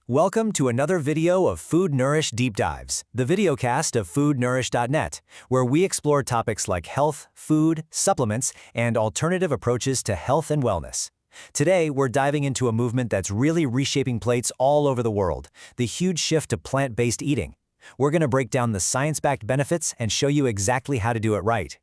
Welcome to another video of Food Nourish Deep Dives, the videocast of FOODNOURISH.net, where we explore topics like health, food, supplements, and alternative approaches to health and wellness. Today, we're diving into a movement that's really reshaping plates all over the world, the huge shift to plant-based eating. We're going to break down the science-backed benefits and show you exactly how to do it right.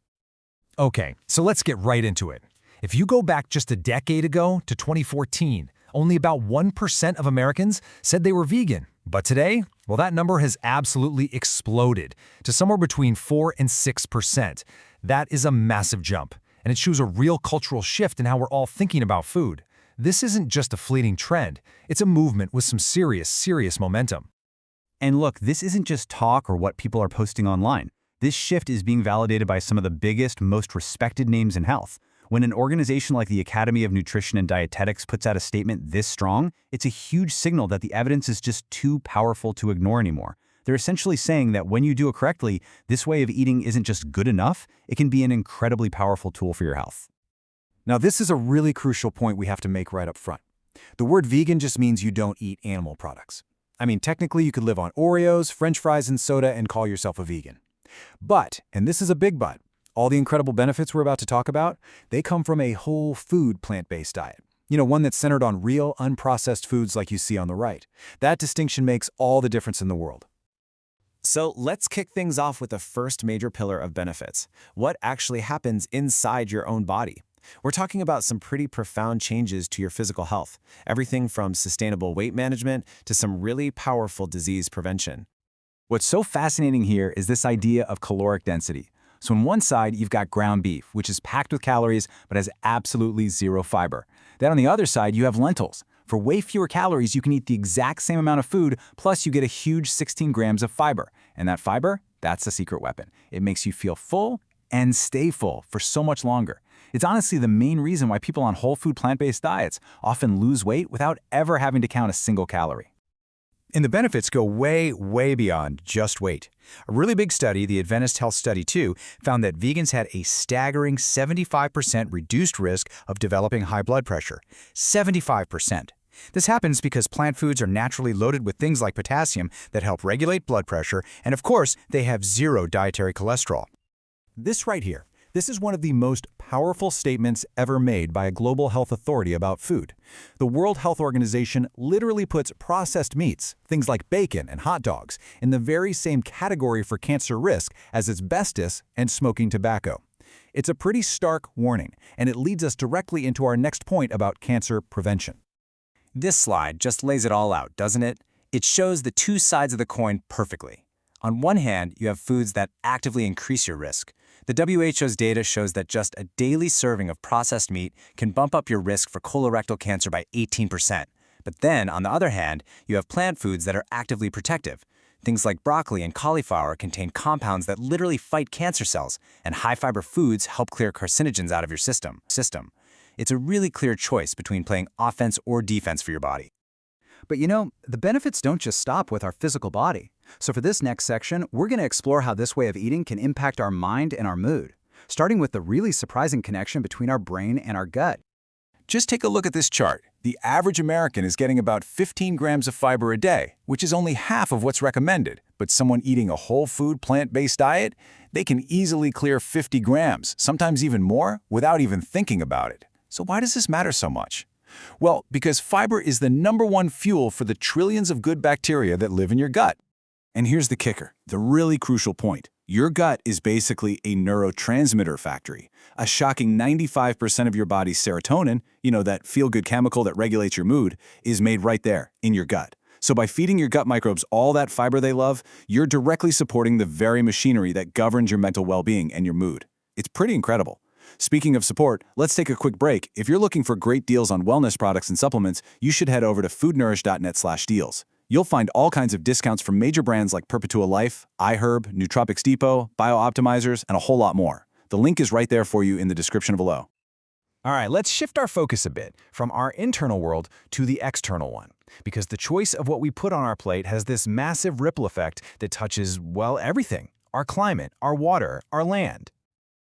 Okay, so let's get right into it. If you go back just a decade ago to 2014, only about 1% of Americans said they were vegan. But today, well, that number has absolutely exploded to somewhere between 4 and 6%. That is a massive jump, and it shows a real cultural shift in how we're all thinking about food. This isn't just a fleeting trend. It's a movement with some serious momentum. And look, this isn't just talk or what people are posting online. This shift is being validated by some of the biggest, most respected names in health. When an organization like the Academy of Nutrition and Dietetics puts out a statement this strong, it's a huge signal that the evidence is just too powerful to ignore anymore. They're essentially saying that when you do it correctly, this way of eating isn't just good enough, it can be an incredibly powerful tool for your health. Now, this is a really crucial point we have to make right up front. The word vegan just means you don't eat animal products. I mean, technically you could live on Oreos, French fries, and soda and call yourself a vegan. But, and this is a big but, all the incredible benefits we're about to talk about, they come from a whole food plant-based diet. You know, one that's centered on real, unprocessed foods like you see on the right. That distinction makes all the difference in the world. So let's kick things off with the first major pillar of benefits. What actually happens inside your own body? We're talking about some pretty profound changes to your physical health. Everything from sustainable weight management to some really powerful disease prevention. What's so fascinating here is this idea of caloric density. So on one side, you've got ground beef, which is packed with calories but has absolutely zero fiber. Then on the other side, you have lentils. For way fewer calories, you can eat the exact same amount of food, plus you get a huge 16 grams of fiber. And that fiber, that's the secret weapon. It makes you feel full and stay full for so much longer. It's honestly the main reason why people on whole food plant-based diets often lose weight without ever having to count a single calorie. And the benefits go way beyond just weight. A really big study, the Adventist Health Study 2, found that vegans had a staggering 75% reduced risk of developing high blood pressure. 75%. This happens because plant foods are naturally loaded with things like potassium that help regulate blood pressure, and of course, they have zero dietary cholesterol. This right here, this is one of the most powerful statements ever made by a global health authority about food. The World Health Organization literally puts processed meats, things like bacon and hot dogs, in the very same category for cancer risk as asbestos and smoking tobacco. It's a pretty stark warning, and it leads us directly into our next point about cancer prevention. This slide just lays it all out, doesn't it? It shows the two sides of the coin perfectly. On one hand, you have foods that actively increase your risk. The WHO's data shows that just a daily serving of processed meat can bump up your risk for colorectal cancer by 18%. But then, on the other hand, you have plant foods that are actively protective. Things like broccoli and cauliflower contain compounds that literally fight cancer cells, and high-fiber foods help clear carcinogens out of your system. It's a really clear choice between playing offense or defense for your body. But you know, the benefits don't just stop with our physical body. So for this next section, we're going to explore how this way of eating can impact our mind and our mood, starting with the really surprising connection between our brain and our gut. Just take a look at this chart. The average American is getting about 15 grams of fiber a day, which is only half of what's recommended. But someone eating a whole food plant-based diet, they can easily clear 50 grams, sometimes even more, without even thinking about it. So why does this matter so much? Well, because fiber is the #1 fuel for the trillions of good bacteria that live in your gut. And here's the kicker, the really crucial point. Your gut is basically a neurotransmitter factory. A shocking 95% of your body's serotonin, you know, that feel-good chemical that regulates your mood, is made right there, in your gut. So by feeding your gut microbes all that fiber they love, you're directly supporting the very machinery that governs your mental well-being and your mood. It's pretty incredible. Speaking of support, let's take a quick break. If you're looking for great deals on wellness products and supplements, you should head over to foodnourish.net/deals. You'll find all kinds of discounts from major brands like Perpetua Life, iHerb, Nootropics Depot, BioOptimizers, and a whole lot more. The link is right there for you in the description below. All right, let's shift our focus a bit from our internal world to the external one, because the choice of what we put on our plate has this massive ripple effect that touches, well, everything. Our climate, our water, our land.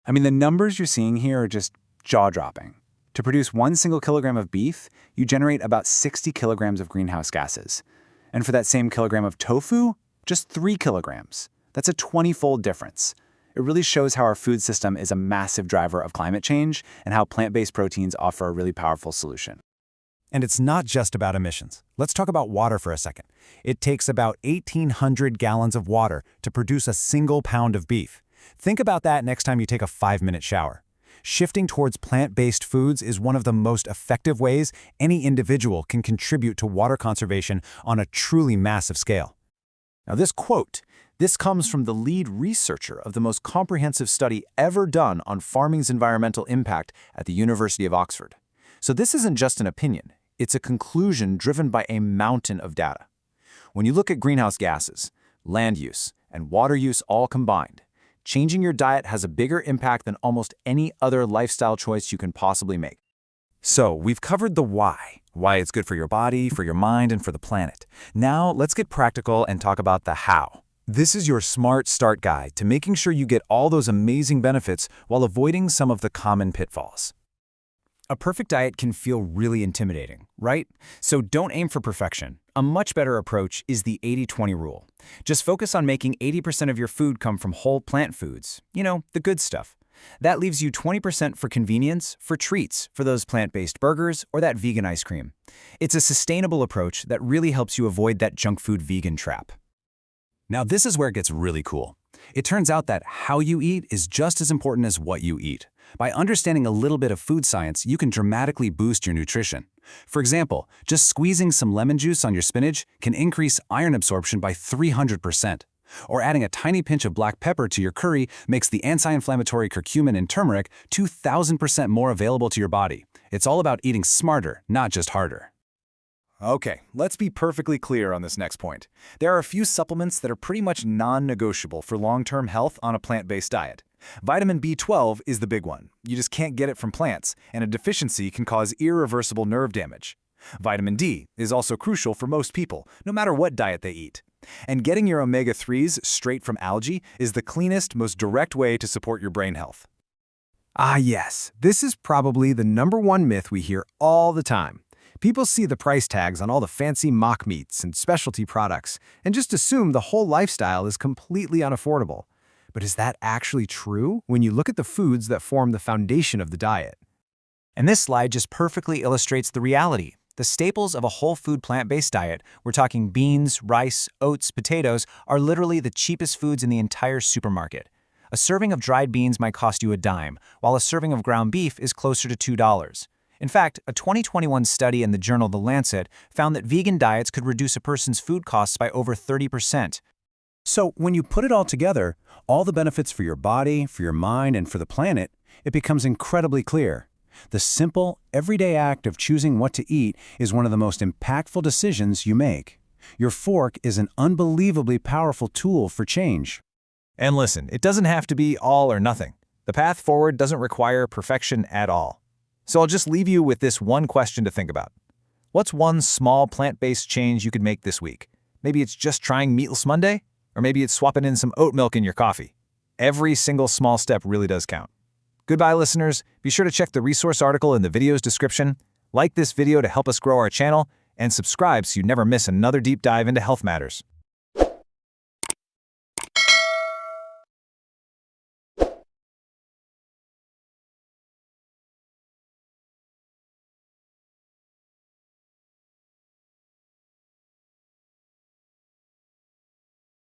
I mean, the numbers you're seeing here are just jaw-dropping. To produce 1 single kilogram of beef, you generate about 60 kilograms of greenhouse gases. And for that same kilogram of tofu, just 3 kilograms. That's a 20-fold difference. It really shows how our food system is a massive driver of climate change and how plant-based proteins offer a really powerful solution. And it's not just about emissions. Let's talk about water for a second. It takes about 1,800 gallons of water to produce a single pound of beef. Think about that next time you take a 5-minute shower. Shifting towards plant-based foods is one of the most effective ways any individual can contribute to water conservation on a truly massive scale. Now this comes from the lead researcher of the most comprehensive study ever done on farming's environmental impact at the University of Oxford. So this isn't just an opinion, it's a conclusion driven by a mountain of data. When you look at greenhouse gases, land use, and water use all combined, changing your diet has a bigger impact than almost any other lifestyle choice you can possibly make. So, we've covered the why it's good for your body, for your mind, and for the planet. Now, let's get practical and talk about the how. This is your Smart Start Guide to making sure you get all those amazing benefits while avoiding some of the common pitfalls. A perfect diet can feel really intimidating, right? So don't aim for perfection. A much better approach is the 80-20 rule. Just focus on making 80% of your food come from whole plant foods. You know, the good stuff. That leaves you 20% for convenience, for treats, for those plant-based burgers, or that vegan ice cream. It's a sustainable approach that really helps you avoid that junk food vegan trap. Now, this is where it gets really cool. It turns out that how you eat is just as important as what you eat. By understanding a little bit of food science, you can dramatically boost your nutrition. For example, just squeezing some lemon juice on your spinach can increase iron absorption by 300%. Or adding a tiny pinch of black pepper to your curry makes the anti-inflammatory curcumin in turmeric 2,000% more available to your body. It's all about eating smarter, not just harder. Okay, let's be perfectly clear on this next point. There are a few supplements that are pretty much non-negotiable for long-term health on a plant-based diet. Vitamin B12 is the big one. You just can't get it from plants, and a deficiency can cause irreversible nerve damage. Vitamin D is also crucial for most people, no matter what diet they eat. And getting your omega-3s straight from algae is the cleanest, most direct way to support your brain health. Ah yes, this is probably the #1 myth we hear all the time. People see the price tags on all the fancy mock meats and specialty products and just assume the whole lifestyle is completely unaffordable. But is that actually true when you look at the foods that form the foundation of the diet? And this slide just perfectly illustrates the reality. The staples of a whole food plant-based diet, we're talking beans, rice, oats, potatoes, are literally the cheapest foods in the entire supermarket. A serving of dried beans might cost you $0.10, while a serving of ground beef is closer to $2. In fact, a 2021 study in the journal The Lancet found that vegan diets could reduce a person's food costs by over 30%. So when you put it all together, all the benefits for your body, for your mind, and for the planet, it becomes incredibly clear. The simple, everyday act of choosing what to eat is one of the most impactful decisions you make. Your fork is an unbelievably powerful tool for change. And listen, it doesn't have to be all or nothing. The path forward doesn't require perfection at all. So I'll just leave you with this one question to think about. What's one small plant-based change you could make this week? Maybe it's just trying Meatless Monday, or maybe it's swapping in some oat milk in your coffee. Every single small step really does count. Goodbye, listeners. Be sure to check the resource article in the video's description, like this video to help us grow our channel, and subscribe so you never miss another deep dive into health matters.